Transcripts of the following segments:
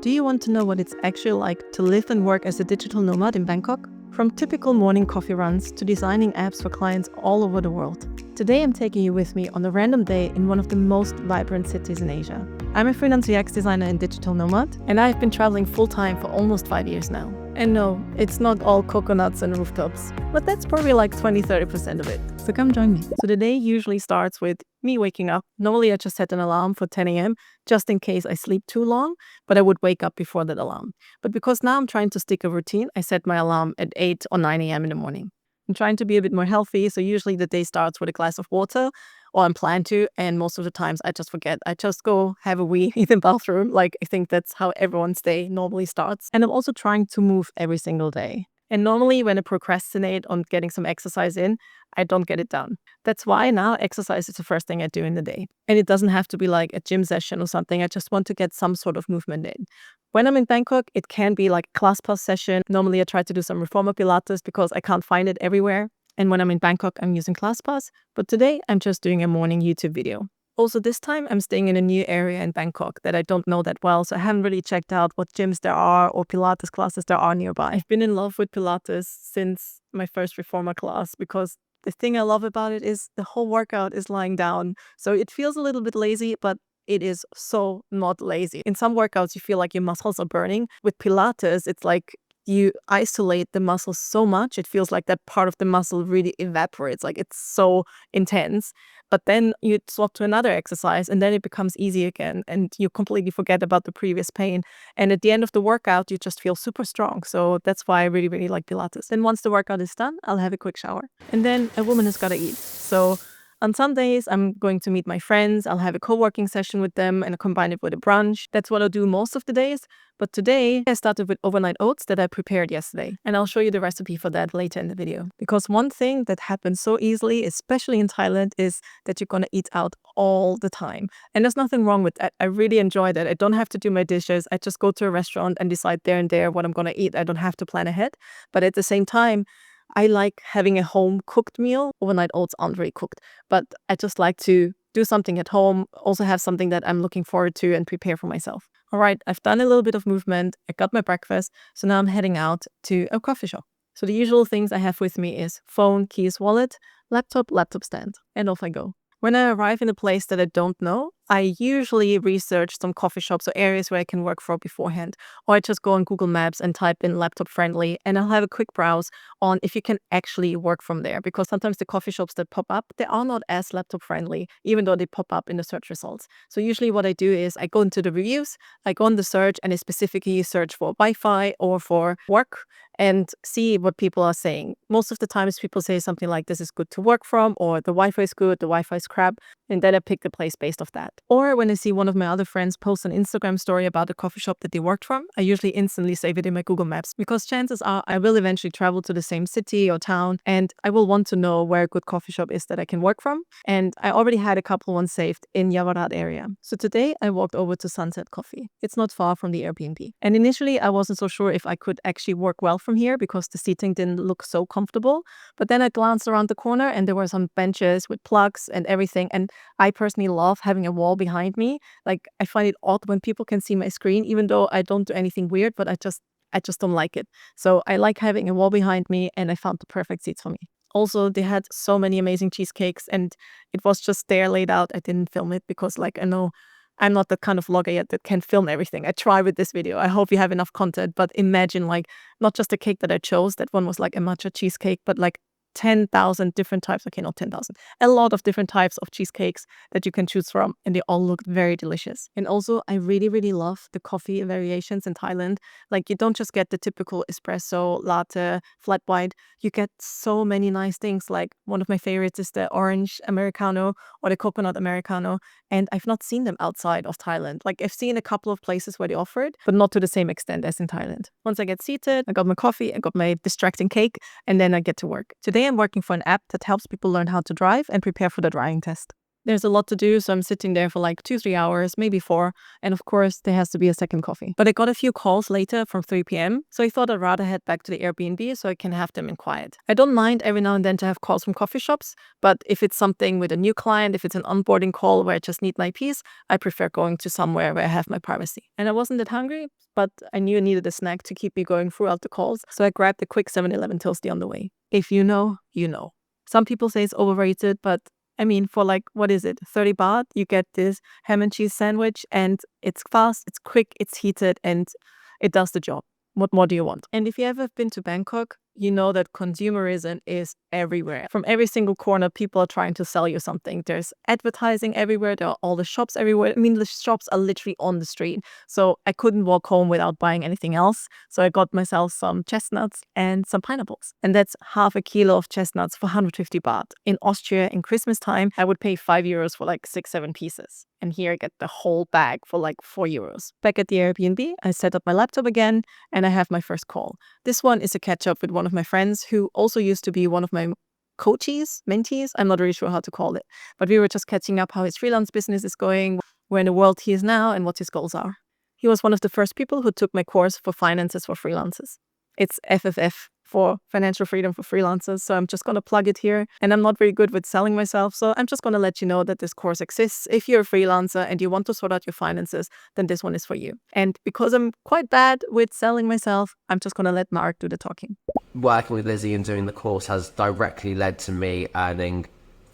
Do you want to know what it's actually like to live and work as a digital nomad in Bangkok? From typical morning coffee runs to designing apps for clients all over the world. Today I'm taking you with me on a random day in one of the most vibrant cities in Asia. I'm a freelance UX designer and digital nomad, and I've been traveling full-time for almost 5 years now. And no, it's not all coconuts and rooftops, but that's probably like 20-30% of it. So come join me. So the day usually starts with me waking up. Normally I just set an alarm for 10 a.m. just in case I sleep too long, but I would wake up before that alarm. But because now I'm trying to stick a routine, I set my alarm at 8 or 9 a.m. in the morning. I'm trying to be a bit more healthy, so usually the day starts with a glass of water, or I'm planned to, and most of the times I just forget. I just go have a wee in the bathroom. Like, I think that's how everyone's day normally starts. And I'm also trying to move every single day. And normally when I procrastinate on getting some exercise in, I don't get it done. That's why now exercise is the first thing I do in the day. And it doesn't have to be like a gym session or something. I just want to get some sort of movement in. When I'm in Bangkok, it can be like a ClassPass session. Normally I try to do some reformer Pilates because I can't find it everywhere. And when I'm in Bangkok, I'm using ClassPass. But today I'm just doing a morning YouTube video. Also this time I'm staying in a new area in Bangkok that I don't know that well, so I haven't really checked out what gyms there are or Pilates classes there are nearby. I've been in love with Pilates since my first reformer class because the thing I love about it is the whole workout is lying down. So it feels a little bit lazy, but it is so not lazy. In some workouts, you feel like your muscles are burning. With Pilates, it's like you isolate the muscles so much, it feels like that part of the muscle really evaporates. Like, it's so intense. But then you swap to another exercise and then it becomes easy again and you completely forget about the previous pain. And at the end of the workout, you just feel super strong. So that's why I really, really like Pilates. Then once the workout is done, I'll have a quick shower. And then a woman has got to eat. So on some days, I'm going to meet my friends. I'll have a co-working session with them and combine it with a brunch. That's what I'll do most of the days. But today, I started with overnight oats that I prepared yesterday. And I'll show you the recipe for that later in the video. Because one thing that happens so easily, especially in Thailand, is that you're going to eat out all the time. And there's nothing wrong with that. I really enjoy that. I don't have to do my dishes. I just go to a restaurant and decide there and there what I'm going to eat. I don't have to plan ahead. But at the same time, I like having a home cooked meal. Overnight oats aren't very cooked, but I just like to do something at home, also have something that I'm looking forward to and prepare for myself. All right, I've done a little bit of movement. I got my breakfast. So now I'm heading out to a coffee shop. So the usual things I have with me is phone, keys, wallet, laptop stand, and off I go. When I arrive in a place that I don't know, I usually research some coffee shops or areas where I can work for beforehand. Or I just go on Google Maps and type in laptop friendly and I'll have a quick browse on if you can actually work from there. Because sometimes the coffee shops that pop up, they are not as laptop friendly, even though they pop up in the search results. So usually what I do is I go into the reviews, I go on the search and I specifically search for Wi-Fi or for work and see what people are saying. Most of the times people say something like this is good to work from or the Wi-Fi is good, the Wi-Fi is crap. And then I pick the place based off that. Or when I see one of my other friends post an Instagram story about a coffee shop that they worked from, I usually instantly save it in my Google Maps because chances are I will eventually travel to the same city or town and I will want to know where a good coffee shop is that I can work from. And I already had a couple ones saved in Yaowarat area. So today I walked over to Sunset Coffee. It's not far from the Airbnb. And initially I wasn't so sure if I could actually work well from here because the seating didn't look so comfortable. But then I glanced around the corner and there were some benches with plugs and everything. And I personally love having a wall behind me. Like, I find it odd when people can see my screen, even though I don't do anything weird, but I just don't like it. So I like having a wall behind me and I found the perfect seats for me. Also, they had so many amazing cheesecakes and it was just there laid out. I didn't film it because, like, I know I'm not the kind of vlogger yet that can film everything. I try with this video. I hope you have enough content, but imagine, like, not just the cake that I chose. That one was like a matcha cheesecake, but like 10,000 different types. Okay, not 10,000. A lot of different types of cheesecakes that you can choose from. And they all looked very delicious. And also, I really, really love the coffee variations in Thailand. Like, you don't just get the typical espresso, latte, flat white. You get so many nice things. Like, one of my favorites is the orange Americano or the coconut Americano. And I've not seen them outside of Thailand. Like, I've seen a couple of places where they offer it, but not to the same extent as in Thailand. Once I get seated, I got my coffee, I got my distracting cake, and then I get to work. Today I'm working for an app that helps people learn how to drive and prepare for the driving test. There's a lot to do, so I'm sitting there for like 2-3 hours, maybe 4. And of course, there has to be a second coffee. But I got a few calls later from 3 p.m. So I thought I'd rather head back to the Airbnb so I can have them in quiet. I don't mind every now and then to have calls from coffee shops, but if it's something with a new client, if it's an onboarding call where I just need my peace, I prefer going to somewhere where I have my privacy. And I wasn't that hungry, but I knew I needed a snack to keep me going throughout the calls. So I grabbed a quick 7-Eleven Toastie on the way. If you know, you know. Some people say it's overrated, but I mean, for like, what is it, 30 baht, you get this ham and cheese sandwich, and it's fast, it's quick, it's heated, and it does the job. What more do you want? And if you ever have been to Bangkok, you know that consumerism is everywhere. From every single corner, people are trying to sell you something. There's advertising everywhere. There are all the shops everywhere. I mean, the shops are literally on the street. So I couldn't walk home without buying anything else. So I got myself some chestnuts and some pineapples. And that's half a kilo of chestnuts for 150 baht. In Austria, in Christmas time, I would pay 5 euros for like 6-7 pieces. And here I get the whole bag for like 4 euros. Back at the Airbnb, I set up my laptop again and I have my first call. This one is a catch up with one of my friends who also used to be one of my coaches, mentees. I'm not really sure how to call it. But we were just catching up how his freelance business is going, where in the world he is now, and what his goals are. He was one of the first people who took my course for finances for freelancers. It's FFF for financial freedom for freelancers. So I'm just going to plug it here. And I'm not very good with selling myself. So I'm just going to let you know that this course exists. If you're a freelancer and you want to sort out your finances, then this one is for you. And because I'm quite bad with selling myself, I'm just going to let Mark do the talking. Working with Lizzie and doing the course has directly led to me earning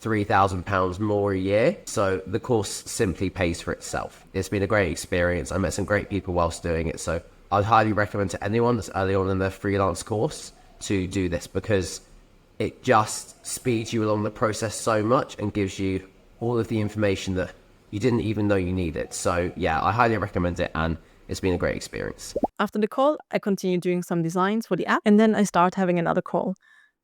£3,000 more a year. So the course simply pays for itself. It's been a great experience. I met some great people whilst doing it. So I'd highly recommend to anyone that's early on in their freelance course to do this, because it just speeds you along the process so much and gives you all of the information that you didn't even know you needed. So yeah, I highly recommend it, and it's been a great experience. After the call, I continue doing some designs for the app, and then I start having another call.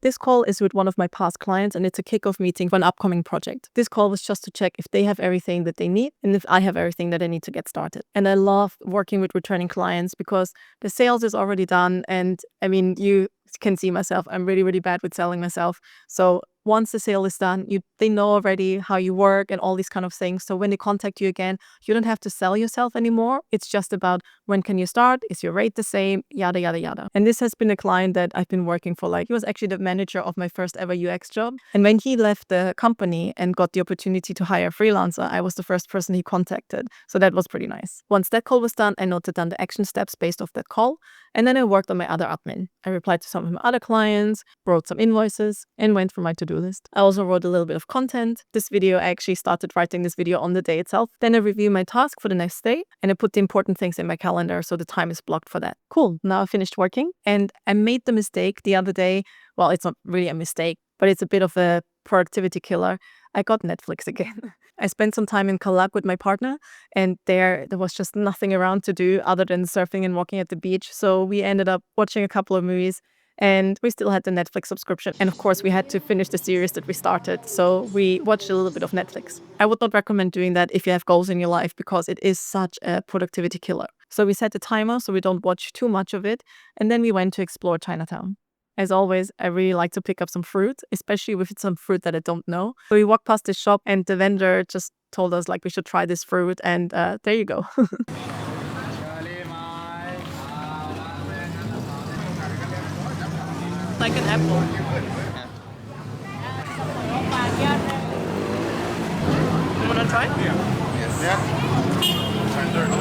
This call is with one of my past clients, and it's a kickoff meeting for an upcoming project. This call was just to check if they have everything that they need and if I have everything that I need to get started. And I love working with returning clients because the sales is already done. And I mean, you can see myself, I'm really, really bad with selling myself. So once the sale is done, they know already how you work and all these kind of things. So when they contact you again, you don't have to sell yourself anymore. It's just about when can you start? Is your rate the same? Yada, yada, yada. And this has been a client that I've been working for. He was actually the manager of my first ever UX job. And when he left the company and got the opportunity to hire a freelancer, I was the first person he contacted. So that was pretty nice. Once that call was done, I noted down the action steps based off that call. And then I worked on my other admin. I replied to some of my other clients, wrote some invoices, and went for my to-do list. I also wrote a little bit of content. This video, I actually started writing this video on the day itself. Then I reviewed my task for the next day, and I put the important things in my calendar so the time is blocked for that. Cool, now I finished working, and I made the mistake the other day. Well, it's not really a mistake, but it's a bit of a productivity killer. I got Netflix again. I spent some time in Kalak with my partner, and there was just nothing around to do other than surfing and walking at the beach. So we ended up watching a couple of movies, and we still had the Netflix subscription. And of course, we had to finish the series that we started. So we watched a little bit of Netflix. I would not recommend doing that if you have goals in your life, because it is such a productivity killer. So we set a timer so we don't watch too much of it. And then we went to explore Chinatown. As always, I really like to pick up some fruit, especially if it's some fruit that I don't know. So we walked past this shop and the vendor just told us we should try this fruit, and there you go. Like an apple. You want to try? Yeah.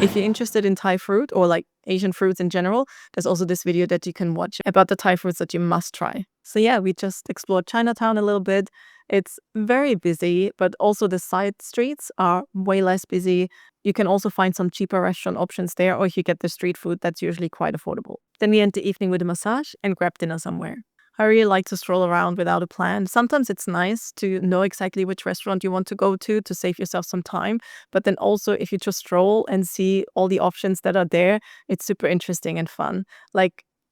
If you're interested in Thai fruit or Asian fruits in general, there's also this video that you can watch about the Thai fruits that you must try. So yeah, we just explored Chinatown a little bit. It's very busy, but also the side streets are way less busy. You can also find some cheaper restaurant options there, or if you get the street food, that's usually quite affordable. Then we end the evening with a massage and grab dinner somewhere. I really like to stroll around without a plan. Sometimes it's nice to know exactly which restaurant you want to go to save yourself some time. But then also, if you just stroll and see all the options that are there, it's super interesting and fun.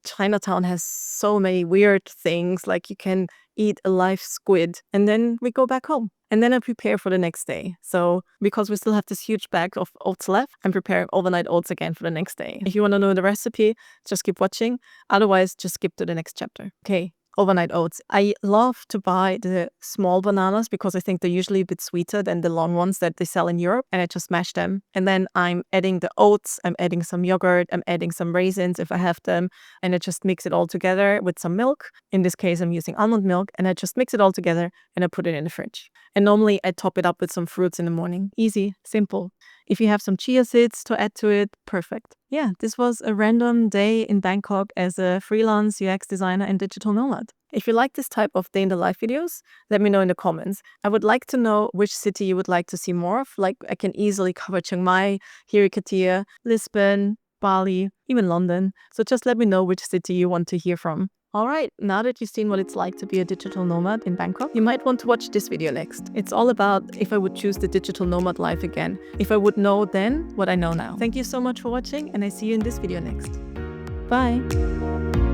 Chinatown has so many weird things, you can eat a live squid, and then we go back home. And then I prepare for the next day. So because we still have this huge bag of oats left, I'm preparing overnight oats again for the next day. If you want to know the recipe, just keep watching. Otherwise, just skip to the next chapter. Okay, overnight oats. I love to buy the small bananas because I think they're usually a bit sweeter than the long ones that they sell in Europe, and I just mash them. And then I'm adding the oats, I'm adding some yogurt, I'm adding some raisins if I have them, and I just mix it all together with some milk. In this case, I'm using almond milk, and I just mix it all together and I put it in the fridge. And normally I top it up with some fruits in the morning. Easy, simple. If you have some chia seeds to add to it, perfect. Yeah, this was a random day in Bangkok as a freelance UX designer and digital nomad. If you like this type of day in the life videos, let me know in the comments. I would like to know which city you would like to see more of. Like, I can easily cover Chiang Mai, Hirikatia, Lisbon, Bali, even London. So just let me know which city you want to hear from. Alright, now that you've seen what it's like to be a digital nomad in Bangkok, you might want to watch this video next. It's all about if I would choose the digital nomad life again, if I would know then what I know now. Thank you so much for watching, and I see you in this video next. Bye!